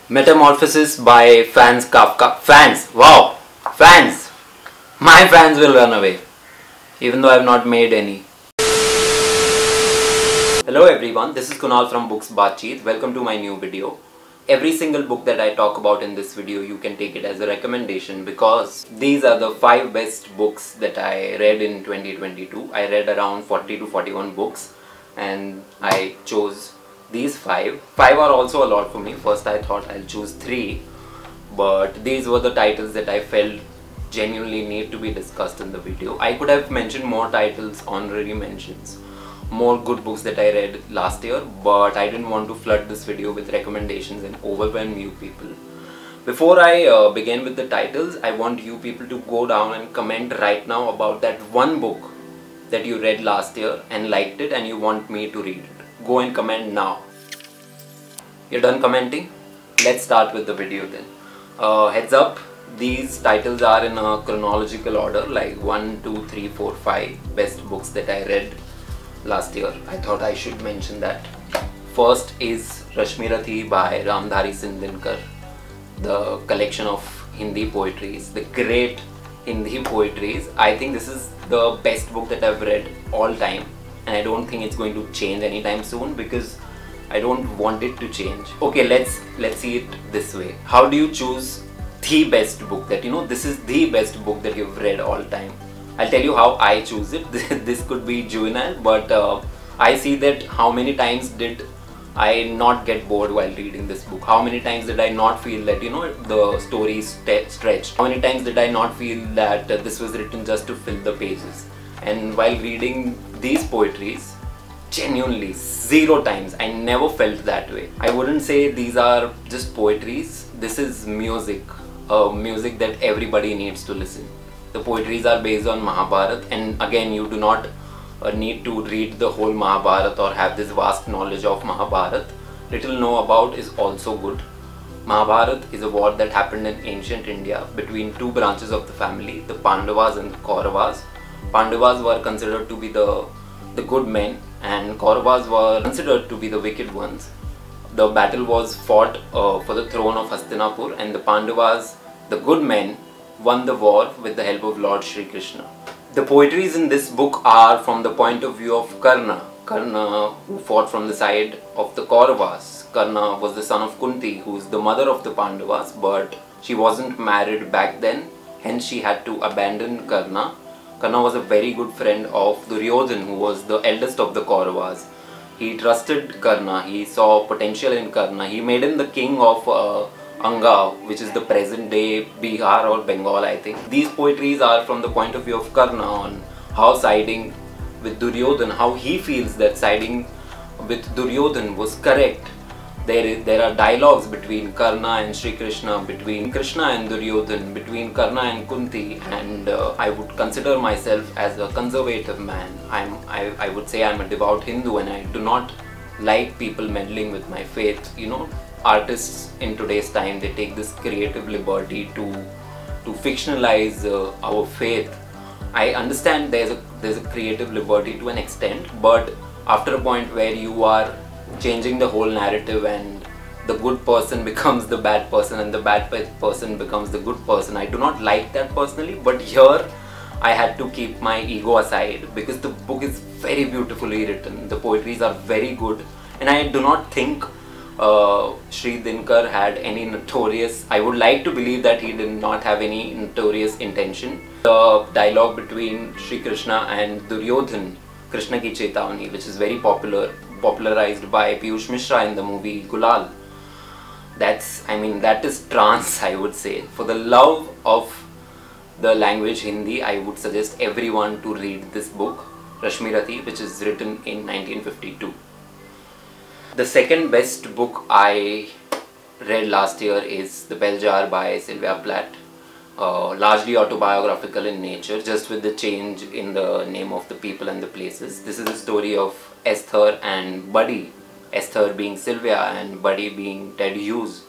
Metamorphosis by Franz Kafka. Fans! Wow! Fans! My fans will run away. Even though I have not made any. Hello everyone, this is Kunal from Books Baatcheet. Welcome to my new video. Every single book that I talk about in this video, you can take it as a recommendation because these are the 5 best books that I read in 2022. I read around 40 to 41 books and I chose these 5. 5 are also a lot for me. First I thought I'll choose 3, but these were the titles that I felt genuinely need to be discussed in the video. I could have mentioned more titles, honorary mentions, more good books that I read last year, but I didn't want to flood this video with recommendations and overwhelm you people. Before I begin with the titles, I want you people to go down and comment right now about that one book that you read last year and liked it and you want me to read it. Go and comment now. You're done commenting? Let's start with the video then. Heads up, these titles are in a chronological order, like 1, 2, 3, 4, 5 best books that I read last year. I thought I should mention that. First is Rashmirathi by Ramdhari Singh Dinkar, the collection of Hindi poetries, the great Hindi poetries. I think this is the best book that I've read all time, and I don't think it's going to change anytime soon because I don't want it to change. Okay, let's see it this way. How do you choose the best book that this is the best book that you've read all time? I'll tell you how I choose it. This could be juvenile, but I see that how many times did I not get bored while reading this book? How many times did I not feel that the story is stretched? How many times did I not feel that this was written just to fill the pages? And while reading these poetries, genuinely 0 times I never felt that way. I wouldn't say these are just poetries. This is music, music that everybody needs to listen. The poetries are based on Mahabharata, and again, you do not need to read the whole Mahabharata or have this vast knowledge of Mahabharata. Little know about is also good. Mahabharata is a war that happened in ancient India between 2 branches of the family, the Pandavas and the Kauravas. Pandavas were considered to be the good men and Kauravas were considered to be the wicked ones. The battle was fought for the throne of Hastinapur, and the Pandavas, the good men, won the war with the help of Lord Shri Krishna. The poetries in this book are from the point of view of Karna. Karna, who fought from the side of the Kauravas. Karna was the son of Kunti, who is the mother of the Pandavas, but she wasn't married back then, hence she had to abandon Karna. Karna was a very good friend of Duryodhan, who was the eldest of the Kauravas. He trusted Karna, he saw potential in Karna. He made him the king of Anga, which is the present day Bihar or Bengal, I think. These poetries are from the point of view of Karna on how siding with Duryodhan, how he feels that siding with Duryodhan was correct. There are dialogues between Karna and Shri Krishna, between Krishna and Duryodhan, between Karna and Kunti, and I would consider myself as a conservative man. I would say I'm a devout Hindu and I do not like people meddling with my faith. Artists in today's time, they take this creative liberty to fictionalize our faith. I understand there's a creative liberty to an extent, but after a point where you are changing the whole narrative and the good person becomes the bad person and the bad person becomes the good person, I do not like that personally. But here I had to keep my ego aside because the book is very beautifully written. The poetries are very good, and I do not think Shri Dinkar had any notorious, I would like to believe that he did not have any notorious intention. The dialogue between Shri Krishna and Duryodhan, Krishna Ki Chetavani, which is very popularized by Piyush Mishra in the movie Gulal. That is trance, I would say. For the love of the language Hindi, I would suggest everyone to read this book, Rashmirathi, which is written in 1952. The second best book I read last year is The Bell Jar by Sylvia Plath. Largely autobiographical in nature, just with the change in the name of the people and the places. This is a story of Esther and Buddy. Esther being Sylvia and Buddy being Ted Hughes.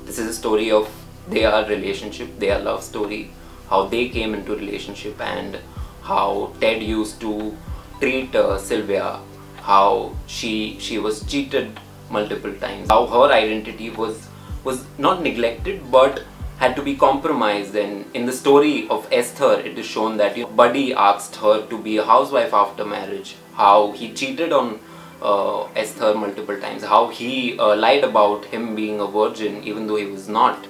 This is a story of their relationship, their love story, how they came into relationship and how Ted used to treat Sylvia, how she was cheated multiple times, how her identity was was not neglected but had to be compromised. And in the story of Esther, it is shown that Buddy asked her to be a housewife after marriage, how he cheated on Esther multiple times, how he lied about him being a virgin even though he was not.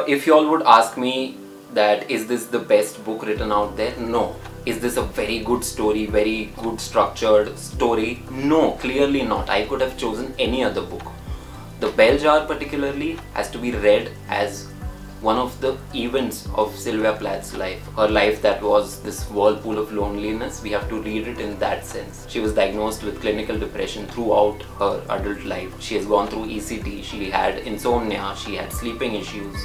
If you all would ask me that is this the best book written out there? No. Is this a very good story, very good structured story? No, clearly not. I could have chosen any other book. The Bell Jar particularly has to be read as one of the events of Sylvia Plath's life. Her life that was this whirlpool of loneliness, we have to read it in that sense. She was diagnosed with clinical depression throughout her adult life. She has gone through ECT, she had insomnia, she had sleeping issues.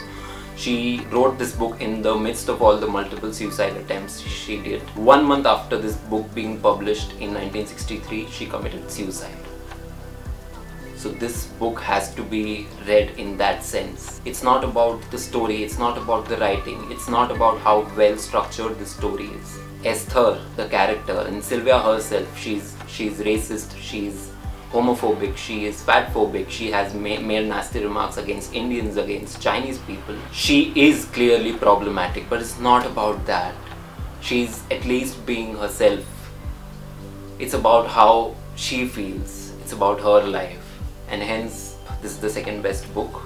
She wrote this book in the midst of all the multiple suicide attempts she did. 1 month after this book being published in 1963, she committed suicide. So this book has to be read in that sense. It's not about the story, it's not about the writing, it's not about how well structured the story is. Esther, the character, and Sylvia herself, she's racist, she's homophobic, she is fatphobic, she has made nasty remarks against Indians, against Chinese people. She is clearly problematic, but it's not about that. She's at least being herself. It's about how she feels, it's about her life, and hence this is the second best book.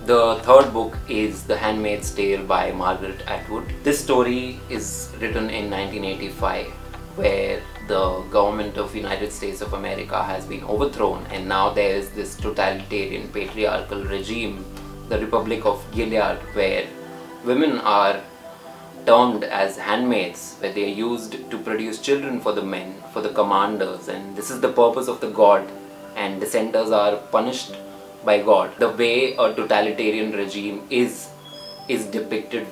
The third book is The Handmaid's Tale by Margaret Atwood. This story is written in 1985, where the government of United States of America has been overthrown, and now there is this totalitarian patriarchal regime, the Republic of Gilead, where women are termed as handmaids, where they are used to produce children for the men, for the commanders, and this is the purpose of the god, and dissenters are punished by God. The way a totalitarian regime is depicted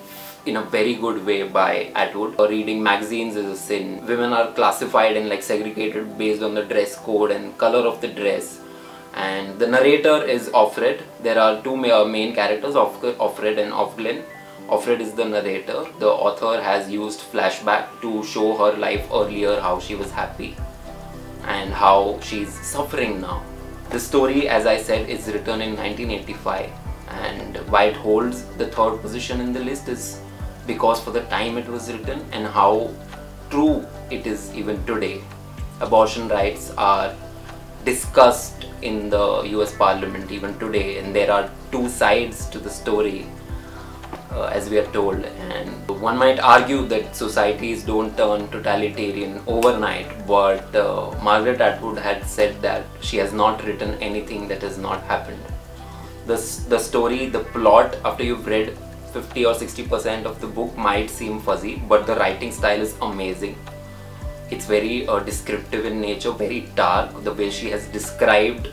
in a very good way by Atwood. Reading magazines is a sin. Women are classified and segregated based on the dress code and color of the dress. And the narrator is Offred. There are two main characters, Offred and Offglen. Offred is the narrator. The author has used flashback to show her life earlier, how she was happy and how she's suffering now. The story, as I said, is written in 1985, and why it holds the third position in the list is because for the time it was written and how true it is even today. Abortion rights are discussed in the US Parliament even today, and there are two sides to the story, as we are told, and one might argue that societies don't turn totalitarian overnight, but Margaret Atwood had said that she has not written anything that has not happened. The story, the plot, after you've read 50 or 60% of the book, might seem fuzzy, but the writing style is amazing. It's very descriptive in nature, very dark. The way she has described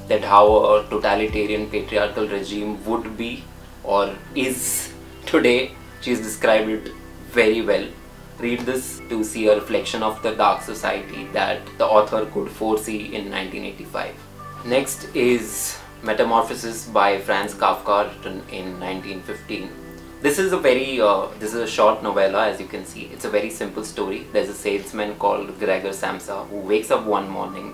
that how a totalitarian patriarchal regime would be or is today, she's described it very well. Read this to see a reflection of the dark society that the author could foresee in 1985. Next is Metamorphosis by Franz Kafka, written in 1915. This is a short novella, as you can see. It's a very simple story. There's a salesman called Gregor Samsa who wakes up one morning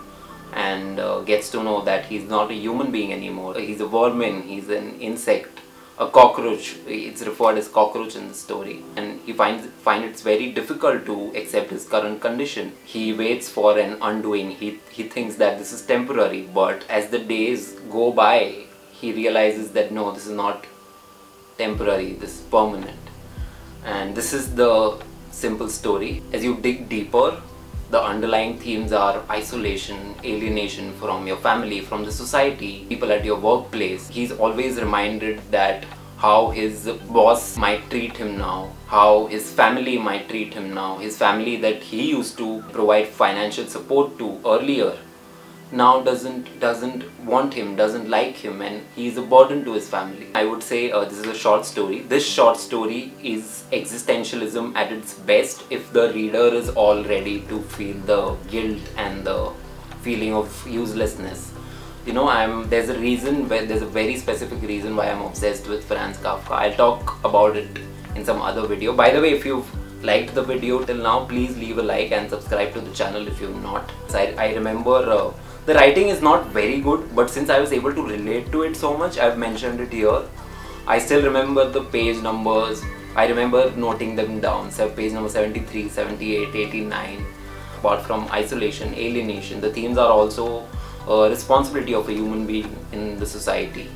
and gets to know that he's not a human being anymore. He's a vermin, he's an insect, a cockroach. It's referred as cockroach in the story, and he finds it's very difficult to accept his current condition. He waits for an undoing. He thinks that this is temporary, but as the days go by, he realizes that no, this is not temporary, this is permanent. And this is the simple story. As you dig deeper, the underlying themes are isolation, alienation from your family, from the society, people at your workplace. He's always reminded that how his boss might treat him now, how his family might treat him now, his family that he used to provide financial support to earlier now doesn't want him, doesn't like him, and he's a burden to his family. I would say this is a short story. This short story is existentialism at its best if the reader is all ready to feel the guilt and the feeling of uselessness. You know, there's a reason, there's a very specific reason why I'm obsessed with Franz Kafka. I'll talk about it in some other video. By the way, if you've liked the video till now, please leave a like and subscribe to the channel if you've not. I remember The writing is not very good, but since I was able to relate to it so much, I've mentioned it here. I still remember the page numbers. I remember noting them down. So page number 73, 78, 89. Apart from isolation, alienation, the themes are also responsibility of a human being in the society.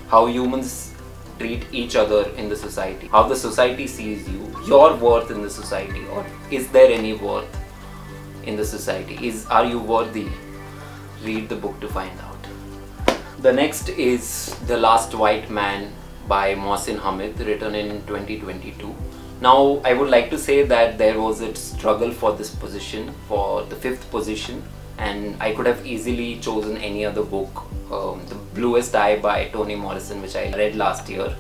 How humans treat each other in the society. How the society sees you. Your worth in the society. Or is there any worth in the society? Are you worthy? Read the book to find out. The next is The Last White Man by Mohsin Hamid, written in 2022. Now I would like to say that there was a struggle for this position, for the 5th position, and I could have easily chosen any other book. The Bluest Eye by Toni Morrison, which I read last year,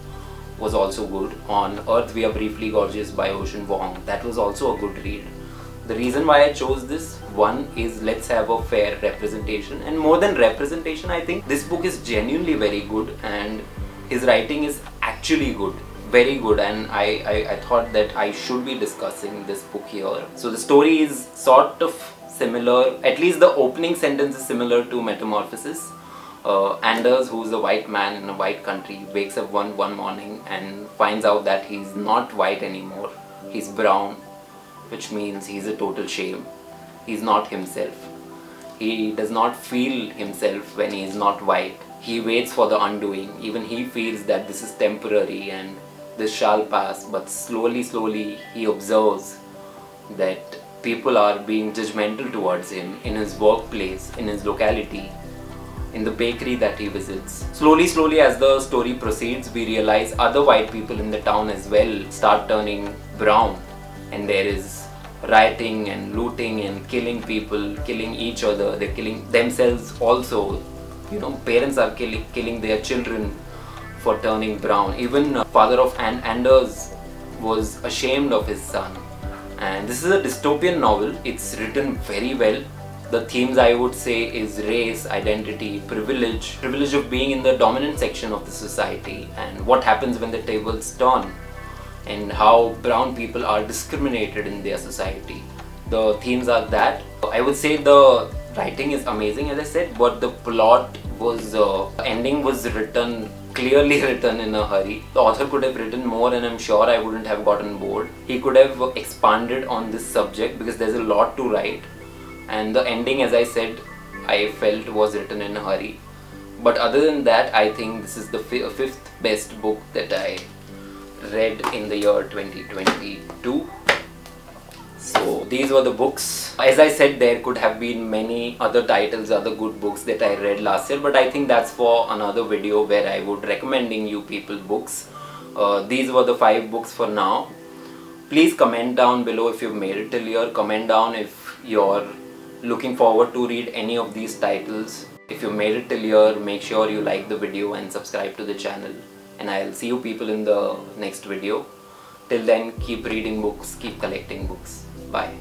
was also good. On Earth We Are Briefly Gorgeous by Ocean Vuong, that was also a good read. The reason why I chose this one is let's have a fair representation, and more than representation, I think this book is genuinely very good and his writing is actually good. Very good, and I thought that I should be discussing this book here. So the story is sort of similar, at least the opening sentence is similar to Metamorphosis. Anders, who's a white man in a white country, wakes up one morning and finds out that he's not white anymore. He's brown, which means he's a total shame. He's not himself. He does not feel himself when he is not white. He waits for the undoing. Even he feels that this is temporary and this shall pass, but slowly he observes that people are being judgmental towards him in his workplace, in his locality, in the bakery that he visits. Slowly as the story proceeds, we realize other white people in the town as well start turning brown, and there is rioting and looting and killing people, killing each other. They're killing themselves also. You know, parents are killing their children for turning brown. Even father of Anders was ashamed of his son. And this is a dystopian novel. It's written very well. The themes, I would say, is race, identity, privilege of being in the dominant section of the society, and what happens when the tables turn, and how brown people are discriminated in their society. The themes are that. I would say the writing is amazing, as I said, but the plot was, ending was clearly written in a hurry. The author could have written more, and I'm sure I wouldn't have gotten bored. He could have expanded on this subject because there's a lot to write, and the ending, as I said, I felt was written in a hurry. But other than that, I think this is the 5th best book that I read in the year 2022. So these were the books. As I said, there could have been many other titles, other good books that I read last year, but I think that's for another video where I would recommending you people books. These were the 5 books for now. Please comment down below if you've made it till here. Comment down if you're looking forward to read any of these titles. If you made it till here, make sure you like the video and subscribe to the channel. And I'll see you people in the next video. Till then, keep reading books, keep collecting books. Bye.